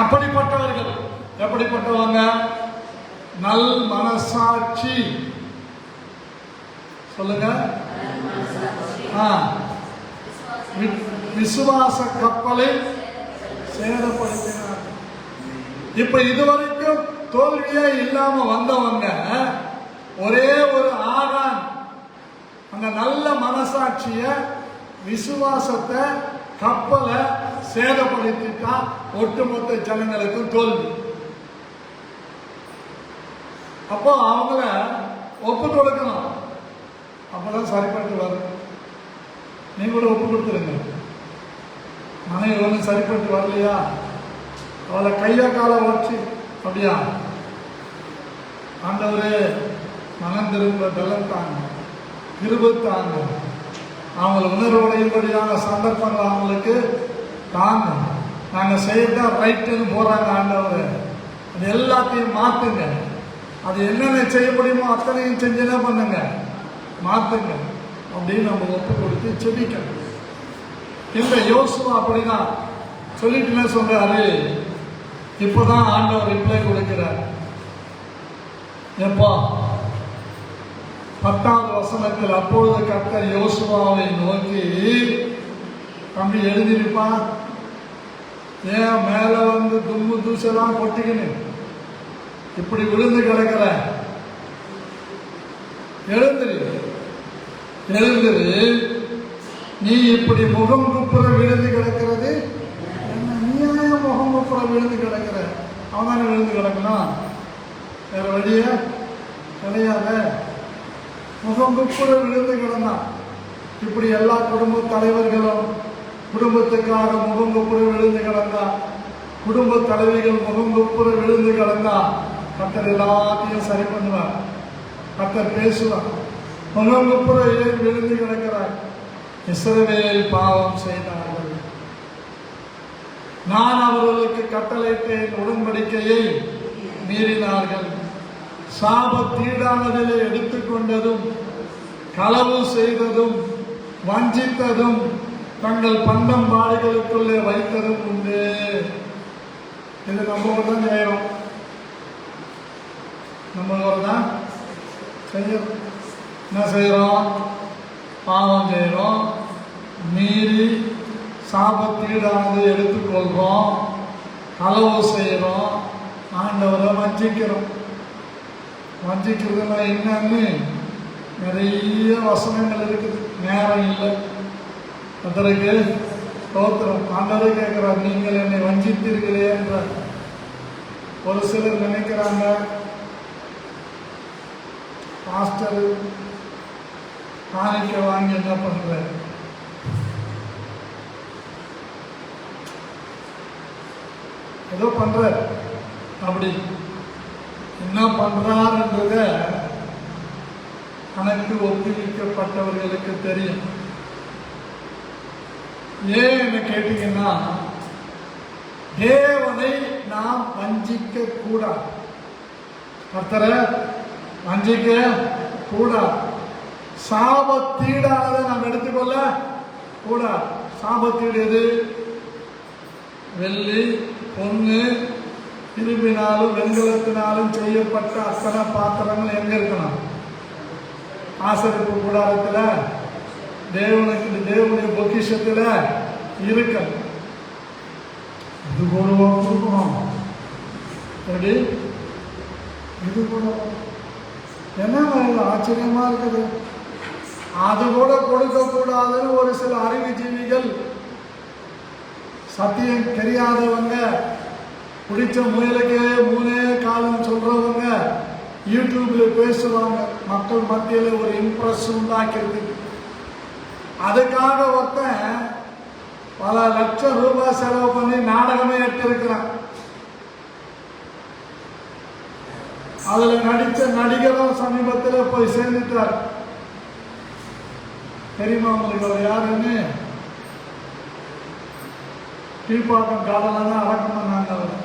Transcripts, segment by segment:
அப்படிப்பட்டவர்கள் எப்படிப்பட்டவங்க? நல் மனசாட்சி சொல்லுங்க. விசுவாச கப்பலை சேதப்படுத்தினார். இப்ப இதுவரைக்கும் தோல்வியே இல்லாம வந்தவங்க ஒரே ஒரு ஆகான் அந்த நல்ல மனசாட்சிய விசுவாசத்தை கப்பலை சேதப்படுத்திட்டா ஒட்டுமொத்த ஜனங்களுக்கும் தோல்வி. அப்போ அவங்கள ஒப்பு கொடுக்கணும், அப்பதான் சரிப்பட்டு வரும். நீங்க கூட ஒப்பு கொடுத்துருங்க. மனைவி ஒன்றும் சரிப்பட்டு வரலையா, அவளை கைய கால வச்சு அப்படியா ஆண்டவரே மனம் திரும்ப பலம் தாங்க, கிருபை தாங்க, அவங்களை உணர்வடையும்படியான சந்தர்ப்பங்கள் அவங்களுக்கு தாங்க. நாங்கள் செய்யறதா ரைட்டுன்னு போறாங்க ஆண்டவரே, அது எல்லாத்தையும் மாத்துங்க. அது என்னென்ன செய்ய முடியுமோ அத்தனையும் செஞ்சு என்ன பண்ணுங்க, மாத்துங்க அப்படின்னு நம்ம ஒப்பு கொடுத்து செபிக்கணும். இந்த யோசுவா அப்படிதான் சொல்லிட்டு சொல்றாரு. இப்பதான் ஆண்டவர் ரிப்ளை கொடுக்கிறார். எப்போ 10வது வசனத்தில் அப்பொழுது கர்த்தர் யோசுவாவை நோக்கி, தம்பி எழுதிருப்பா, ஏன் மேல வந்து தும்மு தூசெல்லாம் கொட்டிக்கின்னு இப்படி விழுந்து கிடக்கிற, எழுந்துரு, நீ இப்படி முகம் குப்புற விழுந்து கிடக்கிறது என்ன? நீ முகம் குப்புற விழுந்து கிடக்கிற? அவன் விழுந்து கிடக்கணும், வேற வழிய கிடையாத. முகம் குப்புற விழுந்து கிடந்தான். இப்படி எல்லா குடும்ப தலைவர்களும் குடும்பத்துக்காக முகம் குப்புற விழுந்து கிடந்தா, குடும்ப தலைவிகள் முகம் குப்புற விழுந்து கிடந்தா, கர்த்தர் எல்லாத்தையும் சரி பண்ணுவார். கர்த்தர் பேசுவார். முகம் குப்புற ஏன் விழுந்து கிடக்கிறார்? இஸ்ரவேல் பாவம் செய்தார்கள், நான் அவர்களுக்கு கட்டளையிட்டேன், உடன்படிக்கையை மீறினார்கள், சாபத்தீடானதிலே எடுத்துக்கொண்டதும், களவு செய்ததும், வஞ்சித்ததும், தங்கள் பண்டம் பாடுகளுக்குள்ளே வைத்ததும் உண்டு. இது நம்ம தான் செய்யறோம், நம்ம தான் செய்யறோம். என்ன செய்யறோம்? பாவம் செய்யறோம், மீறி சாபத்தீடானது எடுத்துக்கொள்றோம், களவு செய்யறோம், ஆண்டவரை வஞ்சிக்கிறோம். வஞ்சிக்கிறதுனா என்னன்னு நிறைய வசனங்கள் இருக்குது, நேரம் இல்லை. அதற்கு ஸ்தோத்திரம். ஆண்டவரே கேட்கிறார், நீங்கள் என்னை வஞ்சித்தீர்களே என்ற. ஒரு சிலர் நினைக்கிறாங்க, பாஸ்டர் காணிக்க வாங்கி என்ன பண்ற, ஏதோ பண்ற, அப்படி என்ன பண்றாருன்றத கணக்கு ஒப்புவிக்கப்பட்டவர்களுக்கு தெரியும். ஏன் என்ன கேட்டீங்கன்னா, தேவனை நாம் வஞ்சிக்க கூடாது, கர்த்தரை வஞ்சிக்க கூடாது. சாபத்தீடானதை நாம் எடுத்துக்கொள்ள கூடாது. சாபத்தீடு எது? வெள்ளி, பொண்ணு, இரும்பினாலும் வெண்கலத்தினாலும் செய்யப்பட்ட அத்தனை பாத்திரங்கள் எங்க இருக்கணும்? ஆசரிப்பு கூடாரத்தில், தேவனுடைய பொக்கிஷத்தில் இருக்க. இது கூட கொடுக்கணும். எப்படி? இது கூட என்ன ஆச்சரியமா இருக்குது. அது கூட கொடுக்க கூடாதுன்னு ஒரு சில அறிவுஜீவிகள், சத்தியம் தெரியாதவங்க, பிடிச்ச முயலுக்கே 3 காலம் சொல்றவங்க யூடியூப்ல பேசுவாங்க. மக்கள் மத்தியில் ஒரு இம்ப்ரெஸ் உண்டாக்கிறது. அதுக்காக ஒருத்தன் பல லட்சம் ரூபாய் செலவு பண்ணி நாடகமே எடுத்திருக்கிறான். அதுல நடிச்ச நடிகரும் சமீபத்தில் போய் சேர்ந்துட்டார். தெரியுமா உங்களுக்கு அவர் யாருன்னு? கீழ்பாக்கம் காதல தான் அடக்கம் பண்ணாங்க அவர்.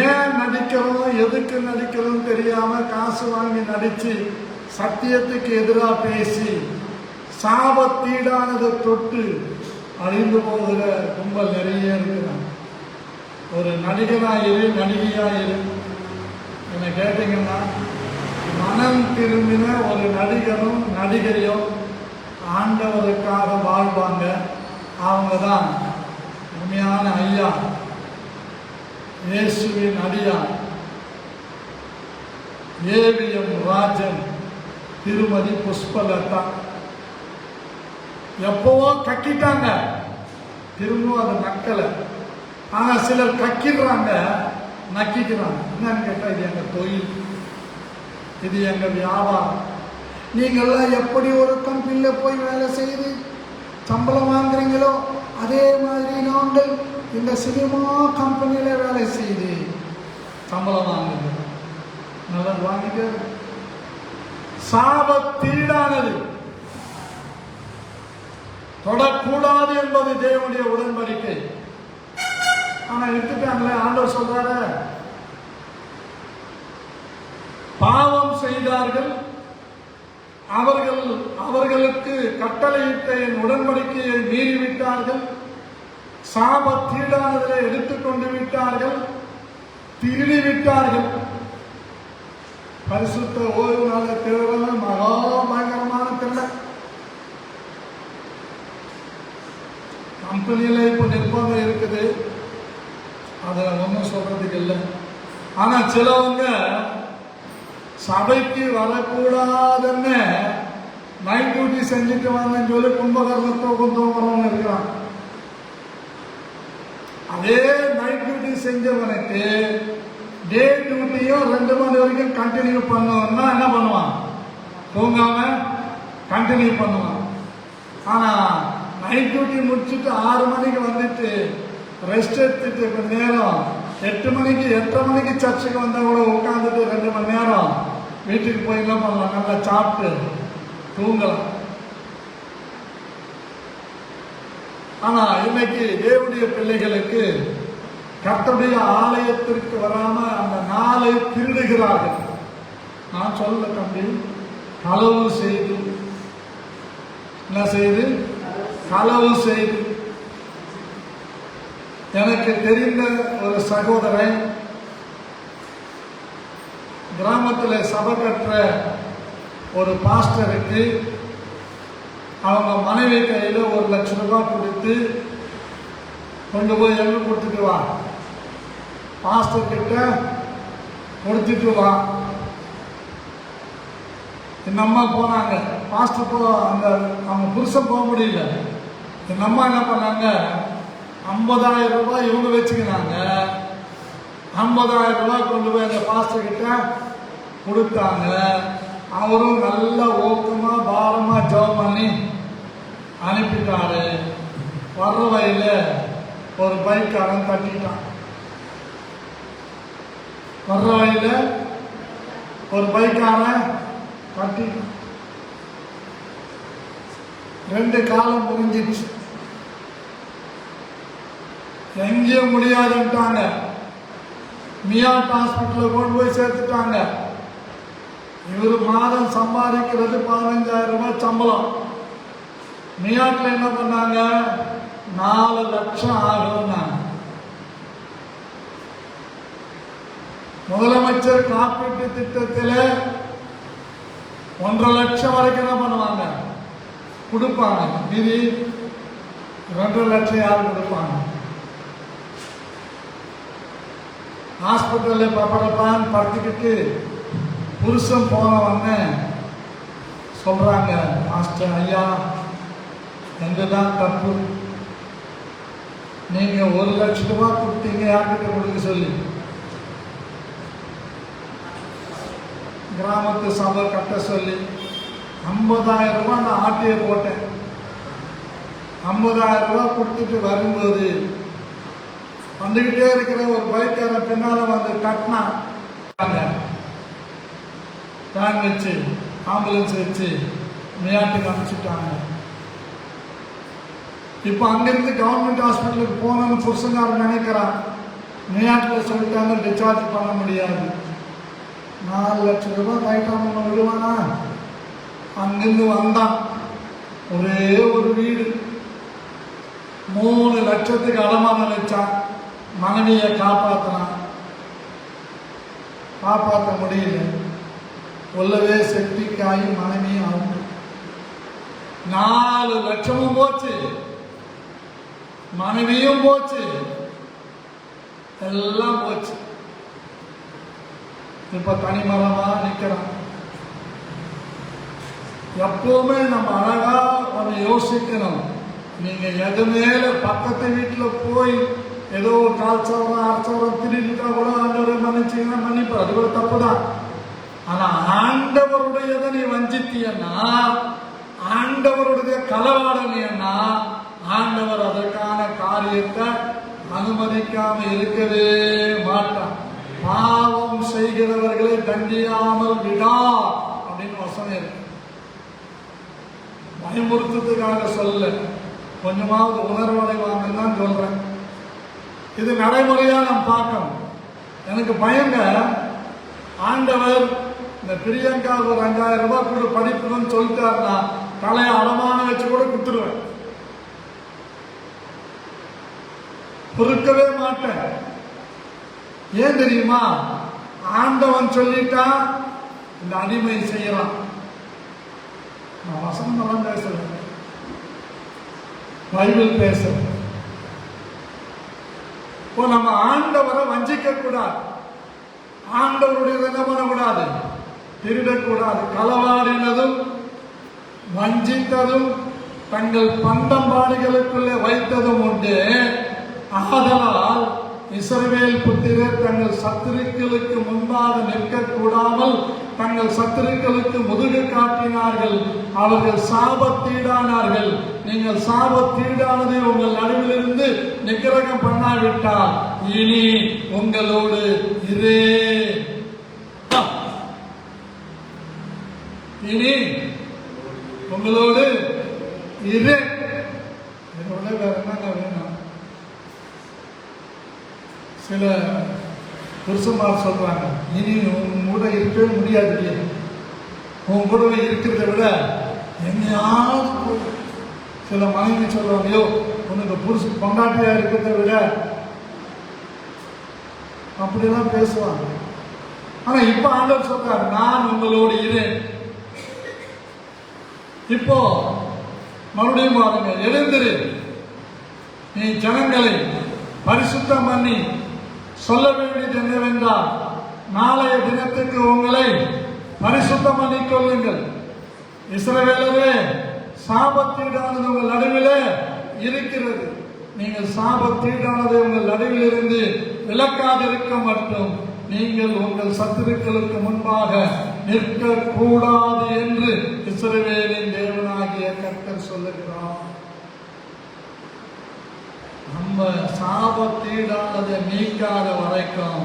ஏன் நடிக்கிறோம், எதுக்கு நடிக்கிறோம் தெரியாம காசு வாங்கி நடிச்சு, சத்தியத்துக்கு எதிராக பேசி, சாபத்தீடானதை தொட்டு அழிந்து போகிற கும்பல் நிறைய இருக்கிறாங்க. ஒரு நடிகனாயிரு நடிகையாயிரு என்ன கேட்டீங்கன்னா, மனம் திரும்பின ஒரு நடிகரும் நடிகையும் ஆண்டவருக்காக வாழ்வாங்க. அவங்க தான் உண்மையான ஐயா, இயேசுவின் அடியா ஏவிஎம் ராஜன், திருமதி புஷ்பலதா. எப்பவோ கக்கிட்டாங்க, திரும்பவும் அதை நக்கலை. ஆனா சிலர் கக்கிடுறாங்க, நக்கிக்கிறாங்க. என்னன்னு கேட்டா, இது எங்க தொழில், இது எங்க வியாபாரம். நீங்கள்லாம் எப்படி ஒரு கம்பெனியில போய் வேலை செய்து சம்பளம் வாங்குறீங்களோ அதே மாதிரி நாங்கள் இந்த சினிமா கம்பெனியில வேலை செய்து சம்பளம் வாங்குங்க. நல்லா வாங்கிக்க. சாபத்தீடானது தொடக்கூடாது என்பது தேவனுடைய உடன்படிக்கை. ஆனா எடுத்துட்டாங்களே. ஆண்டவர் சொல்றாரு, பாவம் செய்தார்கள், அவர்களுக்கு கட்டளையிட்ட என் உடன்படிக்கையை மீறிவிட்டார்கள், சாபத்தீடானதை எடுத்துக்கொண்டு விட்டார்கள், திருடி விட்டார்கள். பரிசுத்த ஓய்வு நாள திருவிழா மகா பயங்கரமான திருவிழா. கம்பெனியில இப்ப நிர்பந்தம் இருக்குது, அதை ஒன்றும் சொல்றதுக்கு இல்லை. ஆனா சிலவங்க சபைக்கு வரக்கூடாதுன்னு நைட் டியூட்டி செஞ்சுட்டு வந்தேன்னு சொல்லி கும்பகர்ணத்தோகம் இருக்கிறான். அதே நைட் டியூட்டி செஞ்சவனுக்கு டே டியூட்டியும் 2 மணி வரைக்கும் கண்டினியூ பண்ணுவோம்னா என்ன பண்ணுவான்? தூங்காம கண்டினியூ பண்ணுவான். ஆனா நைட் டியூட்டி முடிச்சுட்டு 6 மணிக்கு வந்துட்டு ரெஸ்ட் எடுத்துட்டு கொஞ்ச நேரம் 8 மணிக்கு 8:30 மணிக்கு சர்ச்சுக்கு வந்தா கூட உட்காந்துட்டு 2 மணி நேரம் வீட்டுக்கு போய் என்ன பண்ணலாம்? நல்லா சாப்பிட்டு தூங்கலாம். ஆனா இன்னைக்கு தேவனுடைய பிள்ளைகளுக்கு கர்த்தருடைய ஆலயத்திற்கு வராம அந்த நாளை திருடுகிறார்கள். நான் சொல்ல தம்பி, களவு செய்து என்ன செய்து? களவு செய்து. எனக்கு தெரிந்த ஒரு சகோதரன் கிராமத்தில் சபை கற்ற ஒரு பாஸ்டருக்கு அவங்க மனைவி கையில் 1 லட்சம் ரூபாய் கொடுத்து கொண்டு போய் எங்க கொடுத்துட்டு வா, பாஸ்டர் கிட்ட கொடுத்துட்டு வா. இந்த அம்மா போனாங்க. பாஸ்டர் அவங்க புருஷன் போக முடியல. இந்த அம்மா என்ன பண்ணாங்க, 50,000 ரூபாய் இவங்க வச்சுக்கிறாங்க. 50,000 ரூபாய் கொண்டு போய் அந்த பாஸ்டர் கிட்ட கொடுத்தாங்க. அவரும் நல்ல ஊக்கமா பாரமா ஜெபம் பண்ணி அனுப்பிட்டாரு. வர்ற வழியில ஒரு பைக்காரன் தட்டிட்டான். வர்ற வழியில ஒரு பைக்காரன் தட்டிட்டான். 2 காலம் முடிஞ்சிடுச்சு. எங்கேயும் முடியாதுட்டாங்க. மியாட் ஹாஸ்பிட்டல் கொண்டு போய் சேர்த்துட்டாங்க. இவர் மாதம் சம்பாதிக்கிறது 15,000 ரூபாய் சம்பளம். மியாட்ல என்ன பண்ணாங்க, 4 லட்சம் ஆகும். முதலமைச்சர் காப்பீட்டு திட்டத்தில் 1.5 லட்சம் வரைக்கும் என்ன பண்ணுவாங்க, கொடுப்பாங்க. மீதி 2.5 லட்சம் யாரும் கொடுப்பாங்க. ஹாஸ்பிட்டலில் பப்படப்பான் படுத்துக்கிட்டு புருஷன் போன உடனே சொல்றாங்க, மாஸ்டர் ஐயா எங்கதான் தப்பு, நீங்க 1 லட்சம் ரூபாய் கொடுத்தீங்க யார்கிட்ட கொடுக்க சொல்லி. கிராமத்து சபை கட்ட சொல்லி 50,000 ரூபாய் நான் ஆட்டியை போட்டேன். 50,000 ரூபாய் கொடுத்துட்டு வரும்போது வந்துகிட்டே இருக்கிற ஒரு பைக்கார பின்னால வந்து கட்டினா வேன் வச்சு ஆம்புலன்ஸ் வச்சு மியாட்டுக்கு அனுப்பிச்சுட்டாங்க. இப்போ அங்கிருந்து கவர்மெண்ட் ஹாஸ்பிட்டலுக்கு போகணும்னு புருஷங்காரன் நினைக்கிறான். மியாட்டில் சொல்லிட்டாங்க டிஸ்சார்ஜ் பண்ண முடியாது. 4 லட்சம் ரூபாய் ரைட்டாக விடுவானா? அங்கிருந்து வந்தான். ஒரே ஒரு வீடு 3 லட்சத்துக்கு அடமானம் வச்சான். மனைவியை காப்பாற்றினான். காப்பாற்ற முடியல. உள்ளவே செப்டிக்காயி மனைவியும் அவங்க 4 லட்சமும் போச்சு, மனைவியும் போச்சு, எல்லாம் போச்சு. இப்ப தனிமரமா நிக்கிறான். எப்பவுமே நம்ம அழகா அதை யோசிக்கணும். நீங்க எது மேல பக்கத்து வீட்டுல போய் ஏதோ ஒரு 4 சவரம் 6 சவரம் திருடிட்டா கூட ஆண்டவரை மன்னிச்சீங்கன்னா மன்னிப்பார், அது கூட தப்புதான். ஆனா ஆண்டவருடையதை நீ வஞ்சித்தியன்னா, ஆண்டவருடைய களவாடனா, ஆண்டவர் அதற்கான காரியத்தை அனுமதிக்காம இருக்கவே மாட்டான். பாவம் செய்கிறவர்களை தண்டியாமல் விடா அப்படின்னு வசனம் இருக்கு. பயமுறுத்ததுக்காக சொல்ல, கொஞ்சமாவது உணர்வடைவாங்கன்னு தான் சொல்றேன். இது நடைமுறையா நாம் பார்க்கணும். எனக்கு பயங்க, ஆண்டவர் இந்த பிரியங்கா ஒரு 5000 ரூபாய் கூட படிப்புன்னு சொல்லிட்டாருன்னா தலையை அடமானம் வச்சு கூட கொடுத்துருவேன், பொறுக்கவே மாட்டேன். ஏன் தெரியுமா? ஆண்டவன் சொல்லிட்டா இந்த அடிமை செய்யலாம். நான் வசனம் எல்லாம் பேசல, பைபிள் பேசுறேன். இப்போ நம்ம ஆண்டவரை வஞ்சிக்க கூடாது, ஆண்டவருடைய என்ன பண்ணக்கூடாது, திருடக்கூடாது. களவாடினதும் வஞ்சித்ததும் தங்கள் பண்டம்பாடுகளுக்குள்ளே வைத்ததும் உண்டு. ஆதலால் இஸ்ரவேல் புத்திரர் தங்கள் சத்துருக்களுக்கு முன்பாக நிற்கக்கூடாமல் தங்கள் சத்துருக்களுக்கு முதுகு காட்டினார்கள். அவர்கள் சாபத்தீடானார்கள். நீங்கள் சாபத்தீடானதை உங்கள் நடுவிலிருந்து நிக்கிரகம் பண்ணாவிட்டால் இனி உங்களோடு இரே, இனி உங்களோடு இரே. என்னோட வேற என்ன வேணும்? சில புருஷன்மார் சொல்றாங்க, இனி உன் கூட இருக்கவே முடியாது, உன் கூட இருக்கிறத விட எங்கேயாவது. சில மனைவி சொல்றாங்க, ஐயோ உனக்கு புருஷன் பொண்டாட்டியா இருக்கிறத விட, அப்படிலாம் பேசுவாங்க. ஆனா இப்ப ஆண்டவர் சொல்றாரு, நான் உங்களோடு இருந்தேன். இப்போ மறுபடியும் பாருங்க, எழுந்திரு, நீ ஜனங்களை பரிசுத்தம் பண்ணி சொல்ல வேண்டியது என்னவென்றால், நாளைய தினத்துக்கு உங்களை பரிசுத்தம் பண்ணிக் கொள்ளுங்கள். இஸ்ரவேலரே, சாபத்தீடானது உங்கள் நடுவிலே இருக்கிறது. நீங்கள் சாபத்தீடானதை உங்கள் நடுவில் இருந்து விலக்காதிருக்க மட்டும் நீங்கள் உங்கள் சத்துருக்களுக்கு முன்பாக நிற்க கூடாது என்று இஸ்ரவேலின் தேவனாகிய கர்த்தர் சொல்லுகிறார். நம்ம சாபத்தீடானதை நீக்காத வரைக்கும்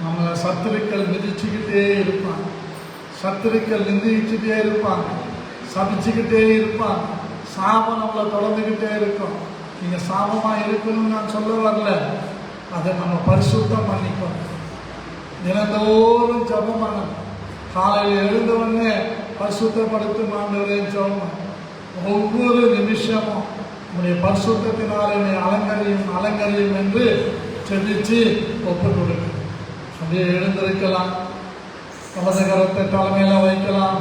நம்மளை சத்துருக்கள் மிதிச்சுக்கிட்டே இருப்பாங்க, சத்துருக்கள் நிந்திச்சுட்டே இருப்பாங்க, சபிச்சுக்கிட்டே இருப்பாங்க. சாபம் நம்மளை தொடர்ந்துகிட்டே இருக்கும். நீங்க சாபமா இருக்கணும்னு நான் சொல்ல வரல, அதை நம்ம பரிசுத்தம் பண்ணிக்கணும். தினந்தோறும் ஜபமான காலையில் எழுந்தவொடனே பரிசுத்தப்படுத்தும் ஆண்டவரே ஜபம். ஒவ்வொரு நிமிஷமும் உங்களுடைய பரிசுத்தத்தினால் என்னை அலங்கரியும் அலங்கரியும் என்று செபிச்சு ஒப்பு கொடுக்க. அப்படியே எழுந்திருக்கலாம், வலது கரத்தை தலைமையில வைக்கலாம்,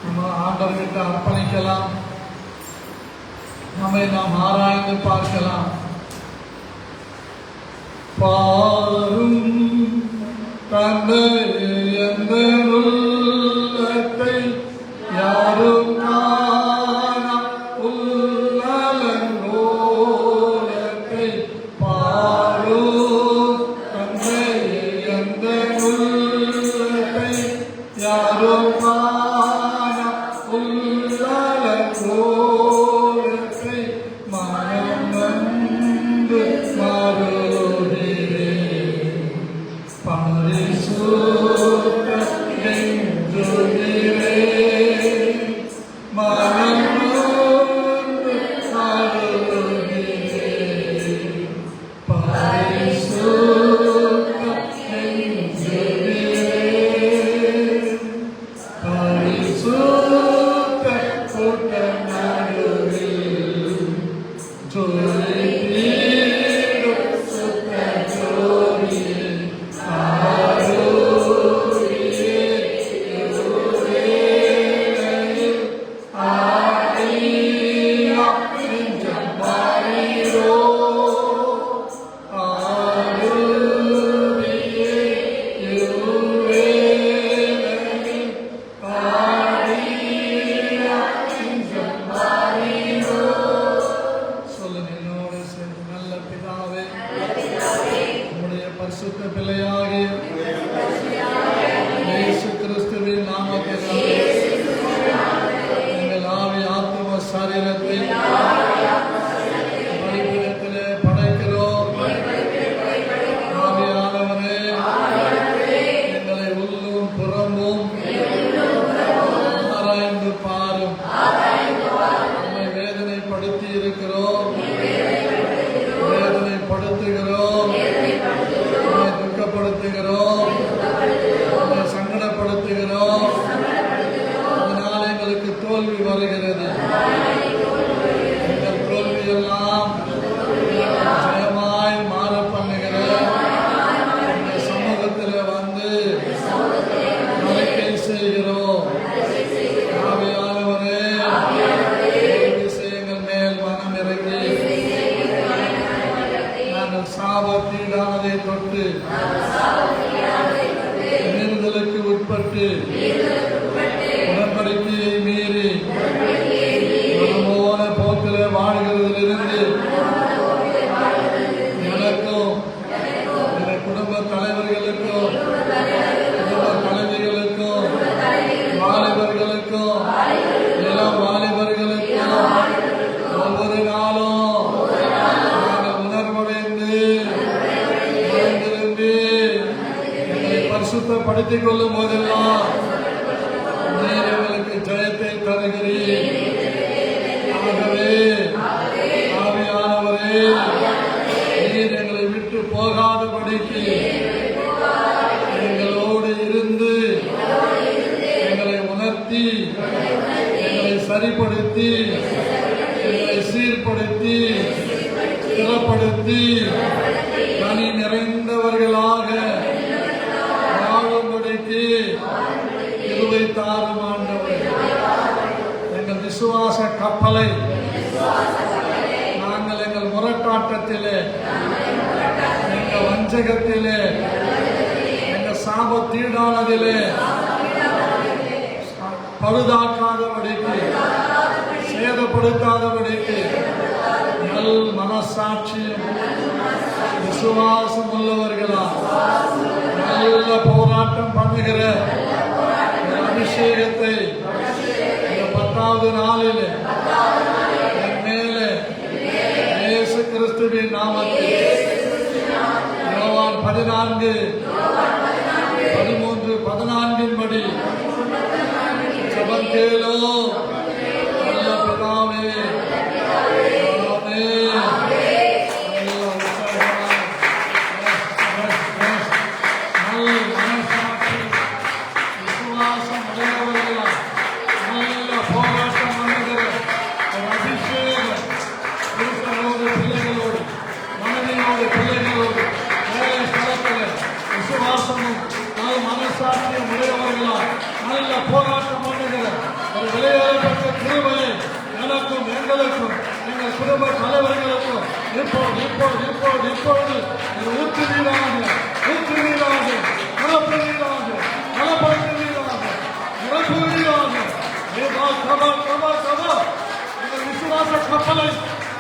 நம்ம ஆண்டவர்கிட்ட அர்ப்பணிக்கலாம், நம்மை நாம் ஆராய்ந்து பார்க்கலாம். பாரும் தந்தை எந்த உள்ளத்தை யாரும் Parisu இருக்கிறோம், வேதனைப்படுத்துகிறோம், உம்மை துக்கப்படுத்துகிறோம், உம்மை சங்கடப்படுத்துகிறோம். அதனால் எங்களுக்கு தோல்வி வருகிறது. எங்கள் தோல்வியெல்லாம் ஜெயமாய் மாற பண்ணுகிற இந்த சமூகத்தில் வந்து அறிக்கை செய்கிறோம். ஆவியானவரே, விஷயங்கள் மேல் மனம் இறங்கி நாங்கள் சாபத்தீடானதை தொட்டு மீறுதலுக்கு உட்பட்டு உடன்படிக்கையை மீறி மனமோன போக்கிலே வாழ்கிறதிலிருந்து எனக்கும் என் குடும்ப தலைவர்களுக்கும் குடும்ப தலைவிகளுக்கும் வாலிபர்களுக்கும் இளம் வாலிபர்களுக்கும் ஒவ்வொரு நாளும் நாங்கள் உணர்வடைந்து திரும்பி எங்களை பரிசுத்தப்படுத்திக் கொள்ளும் போதெல்லாம் நீர் எங்களுக்கு ஜெயத்தை தருகிறீர். ஆகவே ஆவியானவரே, நீர் எங்களை விட்டு போகாதபடிக்கு எங்களோடு இருந்து எங்களை உணர்த்தி, எங்களை சரிப்படுத்தி, எங்களை சீர்படுத்தி, ஸ்திரப்படுத்தி கனி நிறைந்தவர்களாக வாழும்படிக்கு கிருபை தாரும் ஆண்டவரே. எங்கள் விசுவாச கப்பலை நாங்கள் எங்கள் முரட்டாட்டத்திலே, எங்கள் வஞ்சகத்திலே, எங்கள் சாபத்தீடானதிலே பழுதாக்காதபடிக்கு, சேதப்படுத்தாதபடிக்கு நல் மனசாட்சியும் விசுவாசம் உள்ளவர்களா நல்ல போராட்டம் பண்ணுகிற அபிஷேகத்தை இந்த 10வது நாளில் என் மேலே இயேசு கிறிஸ்துவின் நாமத்தில் யோவான் 14:13-14 படி ஜெபம் கேளோ. நல்ல பிதாவே, விசுவாசம் உடையவர்களா நல்ல போராட்டம் பண்ணுகிற ஒரு அபிஷேகம் கிறிஸ்தவரோடு பிள்ளைகளோடு, மனைவியோடு பிள்ளைகளோடு, வேலை ஸ்தலத்தில் விசுவாசமும் நல்ல மனசாட்சியும் உடையவர்களா நல்ல போராட்டம் பண்ணுகிற ஒரு விளையாடப்பட்ட கிருபையை எனக்கும் எங்களுக்கும் எங்கள் குடும்ப தலைவர்களுக்கும் இப்பொழுது ஊற்றுவீராக, நலப்படுவீராக, நிரப்புவீராக. எங்கள் விசுவாச கப்பலை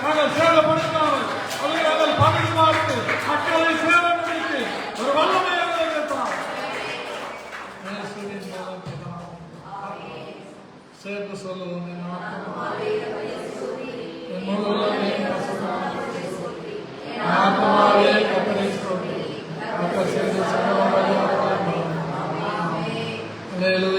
நாங்கள் சேதப்படுத்தாமல் அதை நாங்கள் பாதுகாத்து மக்களை சேதப்படுத்தி ஒரு வல்லமையாக சேர்த்து சொல்லுவோம். ஆத்மாவே கர்த்தரை ஸ்தோத்திரி. கர்த்தர் செய்த சகல உபகாரங்களையும் மறவாதே. அல்லேலூயா.